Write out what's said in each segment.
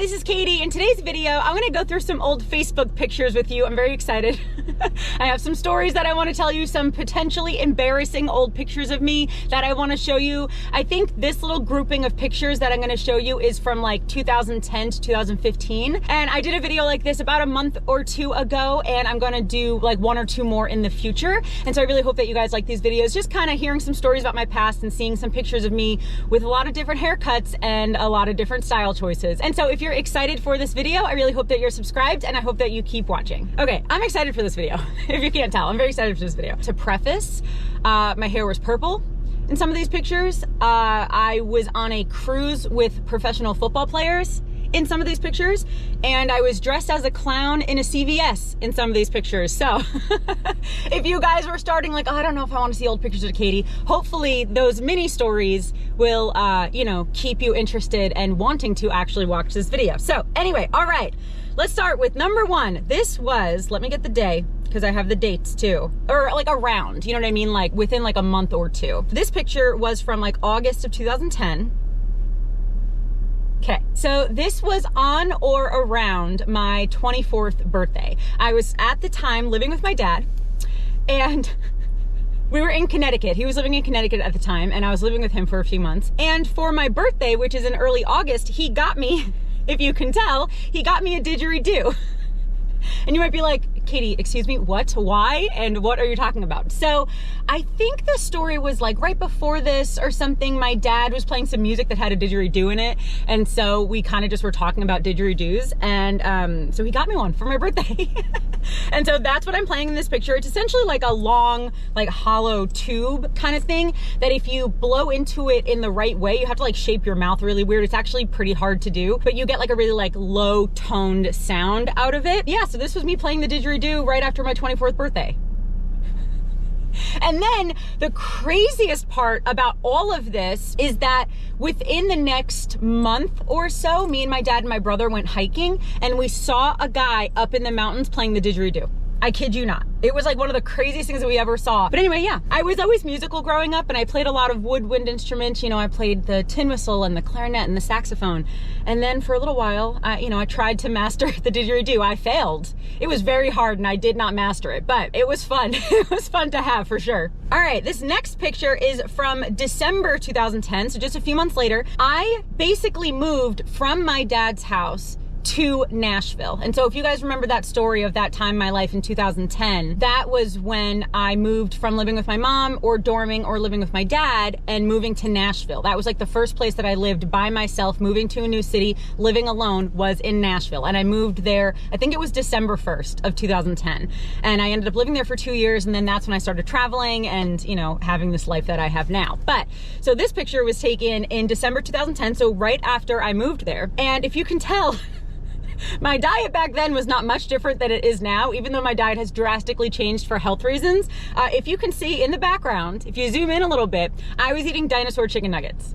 this is Katie. In today's video, I'm gonna go through some old Facebook pictures with you. I'm very excited. I have some stories that I wanna tell you, some potentially embarrassing old pictures of me that I wanna show you. I think this little grouping of pictures that I'm gonna show you is from like 2010 to 2015. And I did a video like this about a month or two ago, and I'm gonna do like one or two more in the future. And so I really hope that you guys like these videos, just kind of hearing some stories about my past and seeing some pictures of me with a lot of different haircuts and a lot of different style choices. And so if you're excited for this video, I really hope that you're subscribed and I hope that you keep watching. Okay, I'm excited for this video. If you can't tell, I'm very excited for this video. To preface, my hair was purple in some of these pictures. I was on a cruise with professional football players in some of these pictures, and I was dressed as a clown in a CVS in some of these pictures. So if you guys were starting like, oh, I don't know if I want to see old pictures of Katie, hopefully those mini stories will, you know, keep you interested and wanting to actually watch this video. So anyway, all right, let's start with number one. This was, let me get the day, because I have the dates too, or like around, you know what I mean? Like within like a month or two. This picture was from like August of 2010. Okay, so this was on or around my 24th birthday. I was at the time living with my dad, and we were in Connecticut. He was living in Connecticut at the time, and I was living with him for a few months. And for my birthday, which is in early August, he got me, if you can tell, he got me a didgeridoo. And you might be like, Katie, excuse me, what, why, and what are you talking about? So I think the story was like right before this or something, my dad was playing some music that had a didgeridoo in it. And so we kind of just were talking about didgeridoos. And so he got me one for my birthday. And so that's what I'm playing in this picture. It's essentially like a long, like hollow tube kind of thing that if you blow into it in the right way, you have to like shape your mouth really weird. It's actually pretty hard to do, but you get like a really like low toned sound out of it. Yeah, so this was me playing the didgeridoo right after my 24th birthday. And then the craziest part about all of this is that within the next month or so, me and my dad and my brother went hiking, and we saw a guy up in the mountains playing the didgeridoo. I kid you not. It was like one of the craziest things that we ever saw. But anyway, yeah, I was always musical growing up, and I played a lot of woodwind instruments. You know, I played the tin whistle and the clarinet and the saxophone. And then for a little while, you know, I tried to master the didgeridoo. I failed. It was very hard and I did not master it, but it was fun. It was fun to have for sure. All right, this next picture is from December 2010, so just a few months later. I basically moved from my dad's house to Nashville. And so if you guys remember that story of that time in my life in 2010, that was when I moved from living with my mom or dorming or living with my dad and moving to Nashville. That was like the first place that I lived by myself, moving to a new city, living alone, was in Nashville. And I moved there, I think it was December 1st of 2010. And I ended up living there for 2 years, and then that's when I started traveling and, you know, having this life that I have now. But so this picture was taken in December 2010, so right after I moved there. And if you can tell, my diet back then was not much different than it is now, even though my diet has drastically changed for health reasons. If you can see in the background, if you zoom in a little bit, I was eating dinosaur chicken nuggets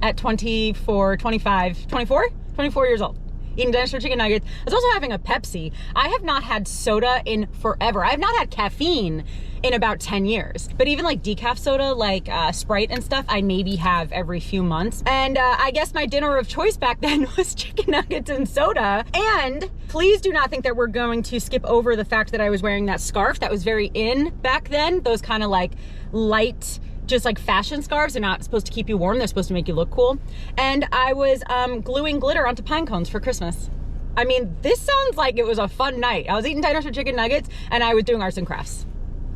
at 24 years old. Eating dinosaur chicken nuggets. I was also having a Pepsi. I have not had soda in forever. I have not had caffeine in about 10 years. But even like decaf soda, like Sprite and stuff, I maybe have every few months. And I guess my dinner of choice back then was chicken nuggets and soda. And please do not think that we're going to skip over the fact that I was wearing that scarf that was very in back then. Those kind of like light, just like fashion scarves. They're not supposed to keep you warm. They're supposed to make you look cool. And I was gluing glitter onto pine cones for Christmas. I mean, this sounds like it was a fun night. I was eating dinosaur chicken nuggets and I was doing arts and crafts.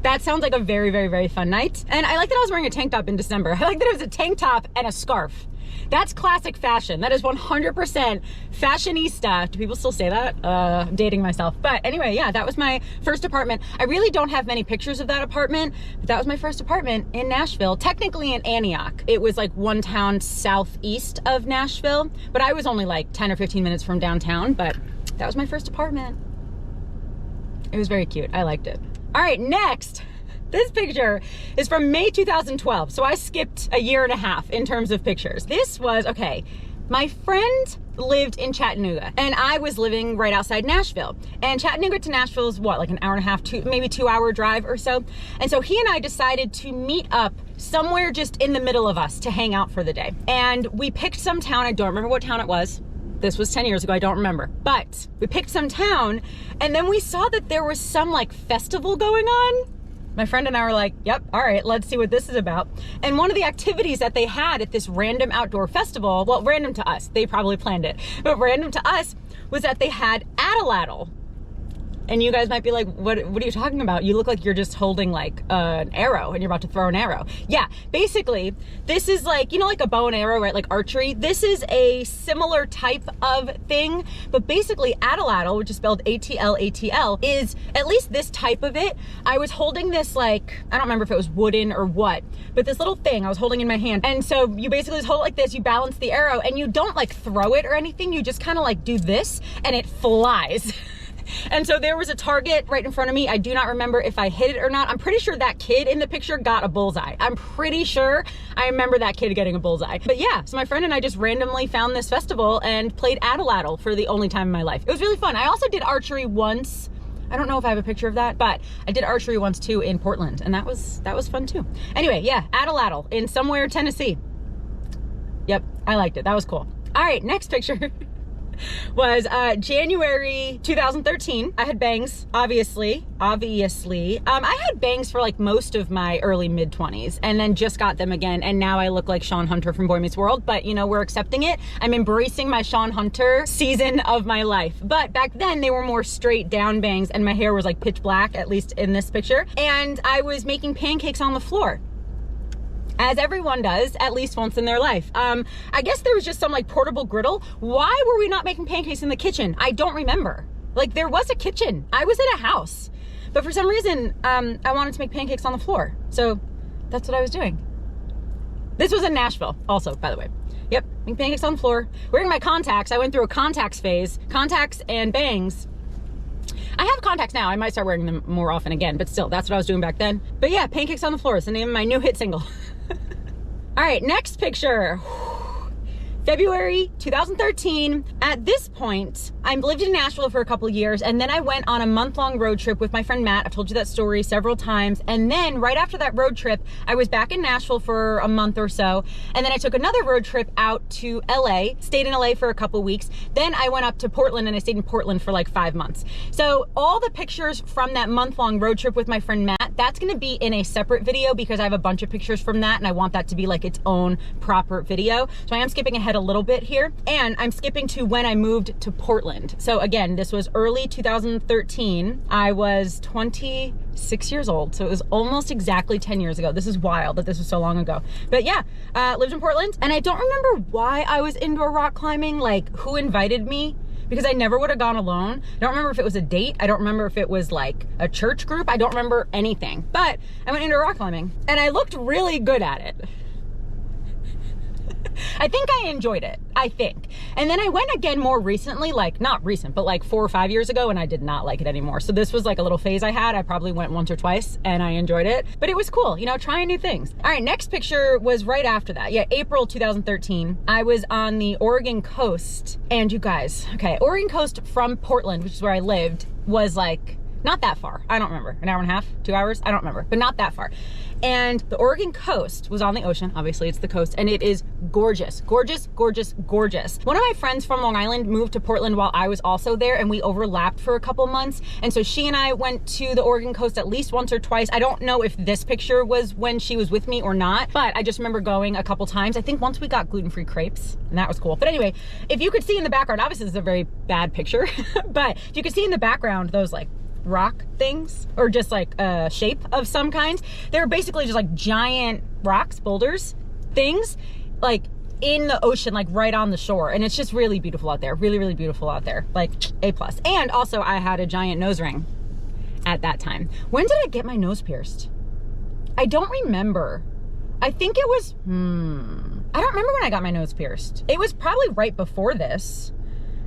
That sounds like a very, very, very fun night. And I like that I was wearing a tank top in December. I like that it was a tank top and a scarf. That's classic fashion. That is 100% fashionista. Do people still say that? Dating myself. But anyway, yeah, that was my first apartment. I really don't have many pictures of that apartment, but that was my first apartment in Nashville, technically in Antioch. It was like one town southeast of Nashville, but I was only like 10 or 15 minutes from downtown, but that was my first apartment. It was very cute. I liked it. All right, next. This picture is from May 2012. So I skipped a year and a half in terms of pictures. This was, okay, my friend lived in Chattanooga and I was living right outside Nashville. And Chattanooga to Nashville is what, like an hour and a half, maybe 2 hour drive or so. And so he and I decided to meet up somewhere just in the middle of us to hang out for the day. And we picked some town, I don't remember what town it was. This was 10 years ago, I don't remember. But we picked some town, and then we saw that there was some like festival going on. My friend and I were like, yep, all right, let's see what this is about. And one of the activities that they had at this random outdoor festival, well, random to us, they probably planned it, but random to us was that they had atlatl. And you guys might be like, what are you talking about? You look like you're just holding like an arrow and you're about to throw an arrow. Yeah, basically, this is like, you know, like a bow and arrow, right? Like archery. This is a similar type of thing, but basically atlatl, which is spelled A-T-L-A-T-L, is at least this type of it. I was holding this like, I don't remember if it was wooden or what, but this little thing I was holding in my hand. And so you basically just hold it like this, you balance the arrow and you don't like throw it or anything. You just kind of like do this and it flies. And so there was a target right in front of me. I do not remember if I hit it or not. I'm pretty sure that kid in the picture got a bullseye. I'm pretty sure I remember that kid getting a bullseye. But yeah, so my friend and I just randomly found this festival and played atlatl for the only time in my life. It was really fun. I also did archery once. I don't know if I have a picture of that, but I did archery once too in Portland, and that was fun too. Anyway, yeah, atlatl in somewhere Tennessee. Yep, I liked it. That was cool. All right, next picture. Was January 2013. I had bangs, obviously. I had bangs for like most of my early mid-20s and then just got them again, and now I look like Sean Hunter from Boy Meets World, but you know, we're accepting it. I'm embracing my Sean Hunter season of my life. But back then they were more straight down bangs and my hair was like pitch black, at least in this picture, and I was making pancakes on the floor. As everyone does, at least once in their life. I guess there was just some like portable griddle. Why were we not making pancakes in the kitchen? I don't remember. Like there was a kitchen. I was in a house. But for some reason, I wanted to make pancakes on the floor. So that's what I was doing. This was in Nashville also, by the way. Yep, making pancakes on the floor. Wearing my contacts. I went through a contacts phase. Contacts and bangs. I have contacts now. I might start wearing them more often again, but still, that's what I was doing back then. But yeah, pancakes on the floor is the name of my new hit single. All right, next picture. February 2013. At this point, I lived in Nashville for a couple of years, and then I went on a month-long road trip with my friend Matt. I've told you that story several times. And then right after that road trip, I was back in Nashville for a month or so. And then I took another road trip out to LA, stayed in LA for a couple of weeks. Then I went up to Portland and I stayed in Portland for like 5 months. So all the pictures from that month-long road trip with my friend Matt, that's gonna be in a separate video because I have a bunch of pictures from that and I want that to be like its own proper video. So I am skipping ahead a little bit here, and I'm skipping to when I moved to Portland. So again, this was early 2013. I was 26 years old, so it was almost exactly 10 years ago. This is wild that this was so long ago. But yeah, lived in Portland, and I don't remember why I was indoor rock climbing, like who invited me, because I never would have gone alone. I don't remember if it was a date. I don't remember if it was like a church group. I don't remember anything, but I went indoor rock climbing and I looked really good at it. I think I enjoyed it, I think. And then I went again more recently, like not recent, but like 4 or 5 years ago, and I did not like it anymore. So this was like a little phase I had. I probably went once or twice and I enjoyed it, but it was cool, you know, trying new things. All right, next picture was right after that. Yeah, April 2013. I was on the Oregon coast, and you guys, okay, Oregon coast from Portland, which is where I lived, was like not that far. I don't remember. An hour and a half, 2 hours? I don't remember, but not that far. And the Oregon coast was on the ocean. Obviously, it's the coast, and it is gorgeous, gorgeous, gorgeous, gorgeous. One of my friends from Long Island moved to Portland while I was also there, and we overlapped for a couple months. And so she and I went to the Oregon coast at least once or twice. I don't know if this picture was when she was with me or not, but I just remember going a couple times. I think once we got gluten-free crepes, and that was cool. But anyway, if you could see in the background, obviously this is a very bad picture, but if you could see in the background those like rock things, or just like a shape of some kind. They're basically just like giant rocks, boulders, things like in the ocean, like right on the shore. And it's just really beautiful out there. Really, really beautiful out there. Like A+. And also I had a giant nose ring at that time. When did I get my nose pierced? I don't remember. I think it was, I don't remember when I got my nose pierced. It was probably right before this.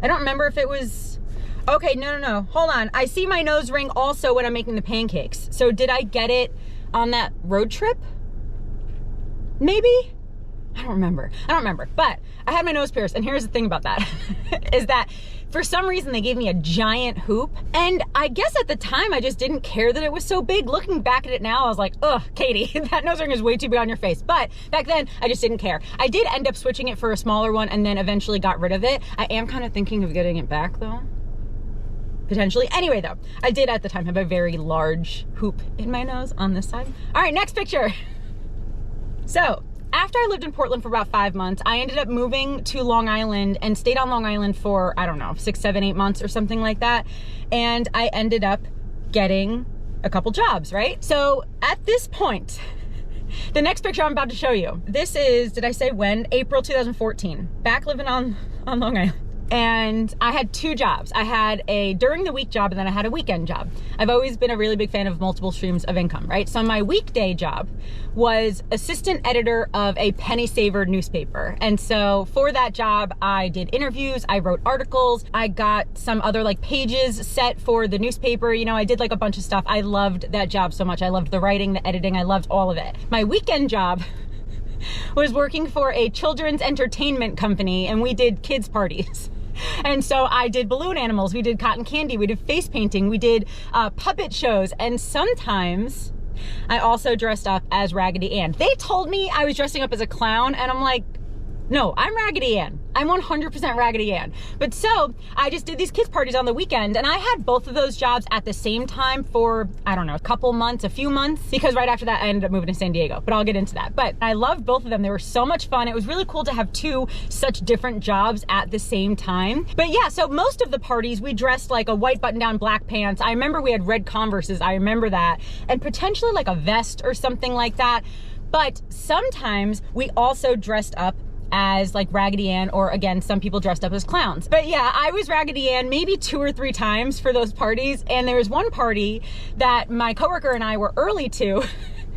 I don't remember if it was, okay, no, hold on. I see my nose ring also when I'm making the pancakes. So did I get it on that road trip? Maybe? I don't remember, but I had my nose pierced, and here's the thing about that, is that For some reason, they gave me a giant hoop. And I guess at the time, I just didn't care that it was so big. Looking back at it now, I was like, ugh, Katie, that nose ring is way too big on your face. But back then, I just didn't care. I did end up switching it for a smaller one and then eventually got rid of it. I am kind of thinking of getting it back though. Potentially. Anyway though, I did at the time have a very large hoop in my nose on this side. All right, next picture. So, after I lived in Portland for about 5 months, I ended up moving to Long Island and stayed on Long Island for, I don't know, 6, 7, 8 months or something like that. And I ended up getting a couple jobs, right? So at this point, the next picture I'm about to show you, this is, did I say when? April 2014, back living on Long Island. And I had 2 jobs. I had a during the week job and then I had a weekend job. I've always been a really big fan of multiple streams of income, right? So my weekday job was assistant editor of a penny saver newspaper. And so for that job, I did interviews, I wrote articles, I got some other like pages set for the newspaper. You know, I did like a bunch of stuff. I loved that job so much. I loved the writing, the editing, I loved all of it. My weekend job was working for a children's entertainment company and we did kids parties. And so I did balloon animals, we did cotton candy, we did face painting, we did puppet shows, and sometimes I also dressed up as Raggedy Ann. They told me I was dressing up as a clown, and I'm like, no, I'm Raggedy Ann. I'm 100% Raggedy Ann. But so I just did these kids parties on the weekend and I had both of those jobs at the same time for, I don't know, a couple months, a few months, because right after that I ended up moving to San Diego, but I'll get into that. But I loved both of them. They were so much fun. It was really cool to have 2 such different jobs at the same time. But yeah, so most of the parties we dressed like a white button down black pants. I remember we had red Converses. I remember that. And potentially like a vest or something like that. But sometimes we also dressed up as like Raggedy Ann, or again, some people dressed up as clowns. But yeah, I was Raggedy Ann maybe 2 or 3 times for those parties. And there was one party that my coworker and I were early to.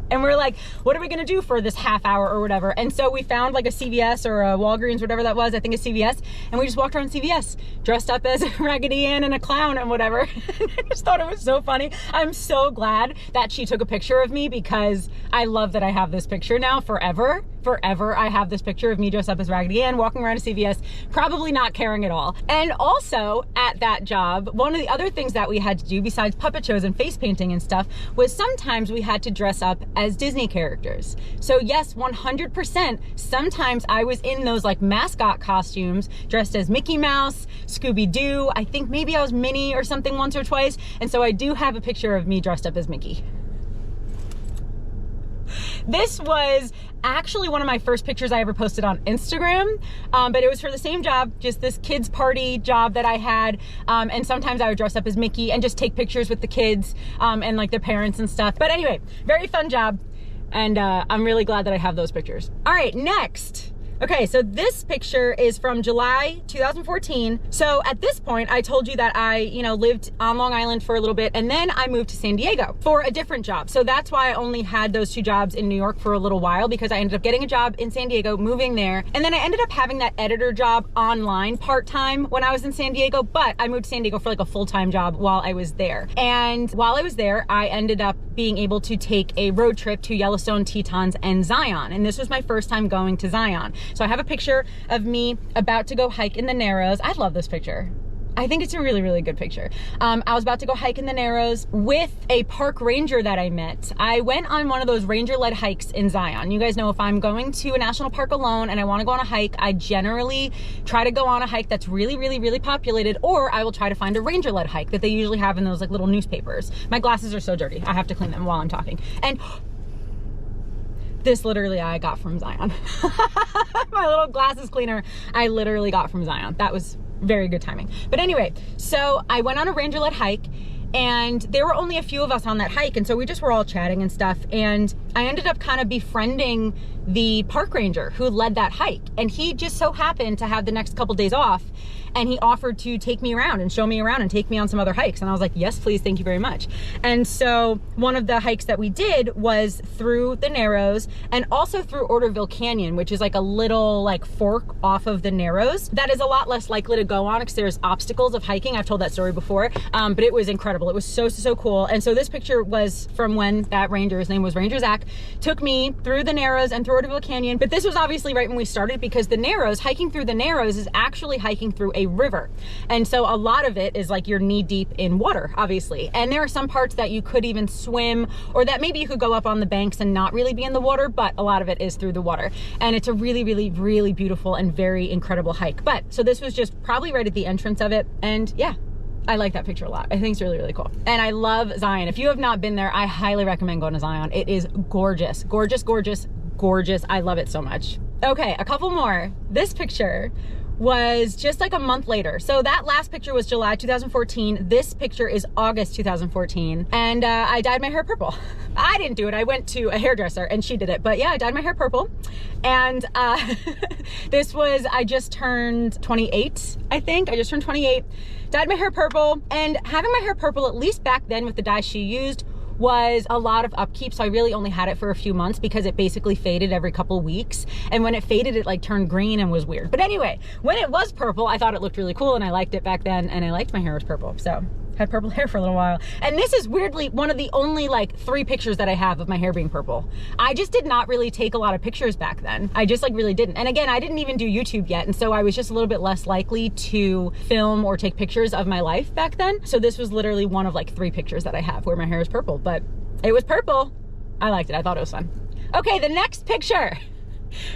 And we're like, what are we gonna do for this half hour or whatever? And so we found like a CVS or a Walgreens, whatever that was, I think a CVS. And we just walked around CVS dressed up as Raggedy Ann and a clown and whatever. I just thought it was so funny. I'm so glad that she took a picture of me because I love that I have this picture now forever. Forever, I have this picture of me dressed up as Raggedy Ann walking around a CVS, probably not caring at all. And also at that job, one of the other things that we had to do besides puppet shows and face painting and stuff was sometimes we had to dress up as Disney characters. So yes, 100%, sometimes I was in those like mascot costumes dressed as Mickey Mouse, Scooby-Doo, I think maybe I was Minnie or something once or twice. And so I do have a picture of me dressed up as Mickey. This was actually one of my first pictures I ever posted on Instagram, but it was for the same job, just this kids party job that I had. And sometimes I would dress up as Mickey and just take pictures with the kids and like their parents and stuff. But anyway, very fun job. And I'm really glad that I have those pictures. All right, next. Okay, so this picture is from July 2014. So at this point, I told you that I, lived on Long Island for a little bit, and then I moved to San Diego for a different job. So that's why I only had those 2 jobs in New York for a little while, because I ended up getting a job in San Diego, moving there, and then I ended up having that editor job online part-time when I was in San Diego, but I moved to San Diego for like a full-time job while I was there. And while I was there, I ended up being able to take a road trip to Yellowstone, Tetons, and Zion. And this was my first time going to Zion. So I have a picture of me about to go hike in the Narrows. I love this picture. I think it's a really, really good picture. I was about to go hike in the Narrows with a park ranger that I met. I went on one of those ranger-led hikes in Zion. You guys know if I'm going to a national park alone and I want to go on a hike, I generally try to go on a hike that's really, really, really populated, or I will try to find a ranger-led hike that they usually have in those like little newspapers. My glasses are so dirty. I have to clean them while I'm talking. And this literally I got from Zion. My little glasses cleaner, I literally got from Zion. That was very good timing. But anyway, so I went on a ranger-led hike and there were only a few of us on that hike. And so we just were all chatting and stuff. And I ended up kind of befriending the park ranger who led that hike. And he just so happened to have the next couple days off. And he offered to take me around and show me around and take me on some other hikes. And I was like, yes, please, thank you very much. And so one of the hikes that we did was through the Narrows and also through Orderville Canyon, which is like a little like fork off of the Narrows that is a lot less likely to go on because there's obstacles of hiking. I've told that story before, but it was incredible. It was so cool. And so this picture was from when that ranger, his name was Ranger Zach, took me through the Narrows and through Orderville Canyon. But this was obviously right when we started, because the Narrows, hiking through the Narrows is actually hiking through a a river. And so a lot of it is like you're knee deep in water, obviously. And there are some parts that you could even swim, or that maybe you could go up on the banks and not really be in the water, but a lot of it is through the water. And it's a really, really, really beautiful and very incredible hike. But so this was just probably right at the entrance of it. And yeah, I like that picture a lot. I think it's really, really cool. And I love Zion. If you have not been there, I highly recommend going to Zion. It is gorgeous, gorgeous, gorgeous, gorgeous. I love it so much. Okay, a couple more. This picture was just like a month later. So that last picture was July 2014. This picture is August 2014. And I dyed my hair purple. I didn't do it. I went to a hairdresser and she did it. But yeah, I dyed my hair purple. And this was, I just turned 28, I think. I just turned 28. Dyed my hair purple. And having my hair purple, at least back then with the dye she used, was a lot of upkeep. So I really only had it for a few months because it basically faded every couple weeks. And when it faded, it like turned green and was weird. But anyway, when it was purple, I thought it looked really cool and I liked it back then, and I liked my hair was purple. So had purple hair for a little while. And this is weirdly one of the only like 3 pictures that I have of my hair being purple. I just did not really take a lot of pictures back then. I just like really didn't. And again, I didn't even do YouTube yet. And so I was just a little bit less likely to film or take pictures of my life back then. So this was literally one of like 3 pictures that I have where my hair is purple, but it was purple. I liked it. I thought it was fun. Okay, the next picture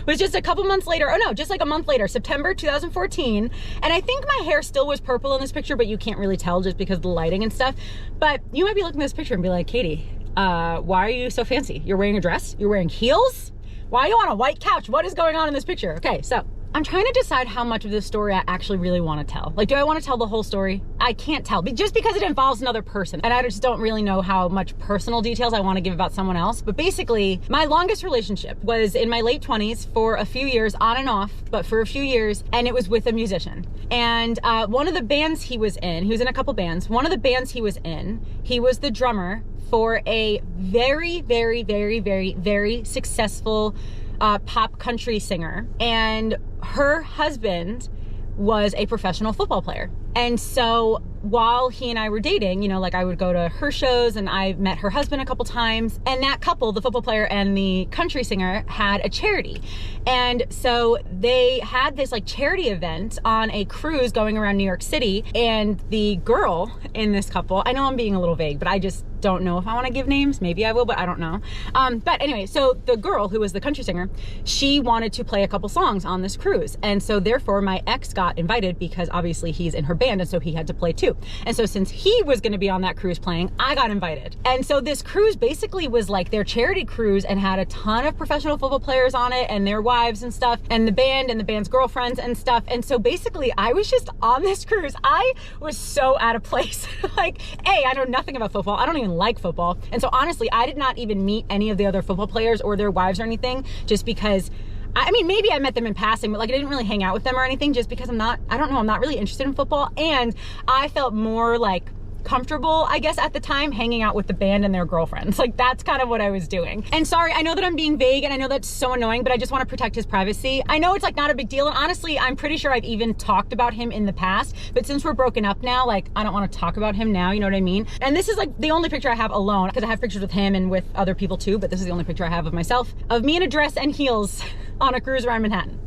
was just a couple months later. Oh no, just like a month later, September 2014. And I think my hair still was purple in this picture, but you can't really tell just because of the lighting and stuff. But you might be looking at this picture and be like, Katie, why are you so fancy? You're wearing a dress? You're wearing heels? Why are you on a white couch? What is going on in this picture? Okay, so I'm trying to decide how much of this story I actually really want to tell. Like, do I want to tell the whole story? I can't tell, just because it involves another person. And I just don't really know how much personal details I want to give about someone else. But basically, my longest relationship was in my late 20s for a few years, on and off, but for a few years. And it was with a musician. And one of the bands he was in a couple bands. One of the bands he was in, he was the drummer for a very, very, very, very, very successful pop country singer, and her husband was a professional football player. And so while he and I were dating, you know, like I would go to her shows and I met her husband a couple times, and that couple, the football player and the country singer, had a charity. And so they had this like charity event on a cruise going around New York City, and the girl in this couple, I know I'm being a little vague, but I just don't know if I want to give names. Maybe I will, but I don't know. But anyway, so the girl who was the country singer, she wanted to play a couple songs on this cruise. And so therefore my ex got invited because obviously he's in her band, and so he had to play too. And so since he was going to be on that cruise playing, I got invited. And so this cruise basically was like their charity cruise and had a ton of professional football players on it and their wives and stuff, and the band's girlfriends and stuff. And so basically I was just on this cruise. I was so out of place. Like, I know nothing about football. I don't even like football. And so honestly, I did not even meet any of the other football players or their wives or anything, just because, I mean, maybe I met them in passing, but like I didn't really hang out with them or anything, just because I'm not really interested in football. And I felt more like comfortable, I guess, at the time hanging out with the band and their girlfriends. Like, that's kind of what I was doing. And sorry, I know that I'm being vague and I know that's so annoying, but I just want to protect his privacy. I know it's like not a big deal, and honestly, I'm pretty sure I've even talked about him in the past, but since we're broken up now, like, I don't want to talk about him now, you know what I mean? And this is like the only picture I have alone, because I have pictures with him and with other people too, but this is the only picture I have of myself, of me in a dress and heels on a cruise around Manhattan.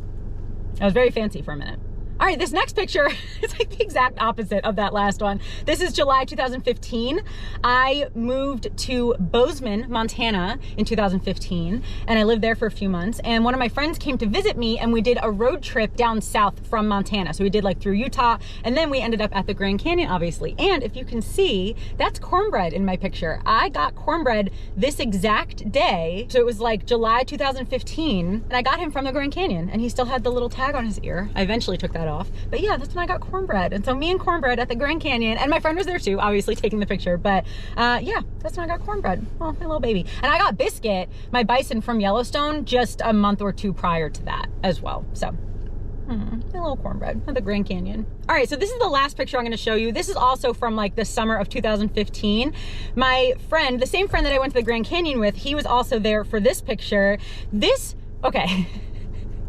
I was very fancy for a minute. All right, this next picture is like the exact opposite of that last one. This is July 2015. I moved to Bozeman, Montana in 2015, and I lived there for a few months. And one of my friends came to visit me, and we did a road trip down south from Montana. So we did like through Utah, and then we ended up at the Grand Canyon, obviously. And if you can see, that's cornbread in my picture. I got cornbread this exact day. So it was like July 2015, and I got him from the Grand Canyon, and he still had the little tag on his ear. I eventually took that off, but yeah, that's when I got cornbread. And so me and cornbread at the Grand Canyon, and my friend was there too, obviously taking the picture, but yeah, that's when I got cornbread. Oh, my little baby. And I got Biscuit, my bison from Yellowstone, just a month or two prior to that as well. So a little cornbread at the Grand Canyon. All right, so this is the last picture I'm going to show you. This is also from like the summer of 2015. My friend, the same friend that I went to the Grand Canyon with, he was also there for this picture. Okay.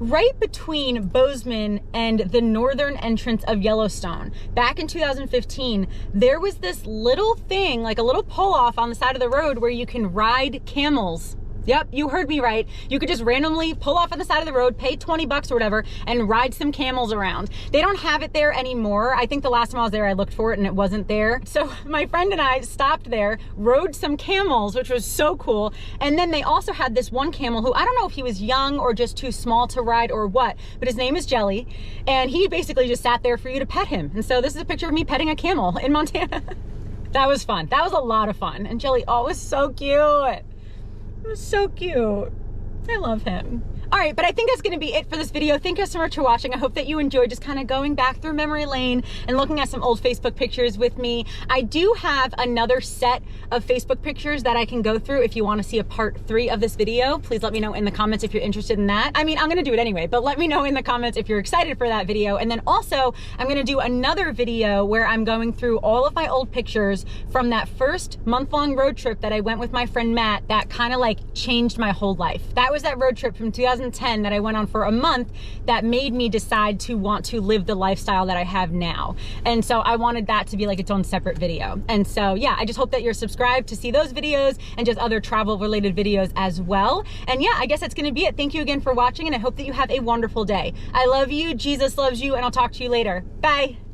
Right between Bozeman and the northern entrance of Yellowstone, back in 2015, there was this little thing, like a little pull-off on the side of the road where you can ride camels Yep, you heard me right. You could just randomly pull off on the side of the road, pay 20 bucks or whatever, and ride some camels around. They don't have it there anymore. I think the last time I was there, I looked for it and it wasn't there. So my friend and I stopped there, rode some camels, which was so cool. And then they also had this one camel who, I don't know if he was young or just too small to ride or what, but his name is Jelly. And he basically just sat there for you to pet him. And so this is a picture of me petting a camel in Montana. That was fun. That was a lot of fun. And Jelly, oh, it was so cute. It was so cute. I love him. All right, but I think that's gonna be it for this video. Thank you so much for watching. I hope that you enjoyed just kind of going back through memory lane and looking at some old Facebook pictures with me. I do have another set of Facebook pictures that I can go through. If you wanna see a part 3 of this video, please let me know in the comments if you're interested in that. I mean, I'm gonna do it anyway, but let me know in the comments if you're excited for that video. And then also, I'm gonna do another video where I'm going through all of my old pictures from that first month-long road trip that I went with my friend Matt that kind of like changed my whole life. That was that road trip from 2010 that I went on for a month that made me decide to want to live the lifestyle that I have now. And so I wanted that to be like its own separate video. And so yeah, I just hope that you're subscribed to see those videos and just other travel related videos as well. And yeah, I guess that's gonna be it. Thank you again for watching and I hope that you have a wonderful day. I love you, Jesus loves you, and I'll talk to you later. Bye.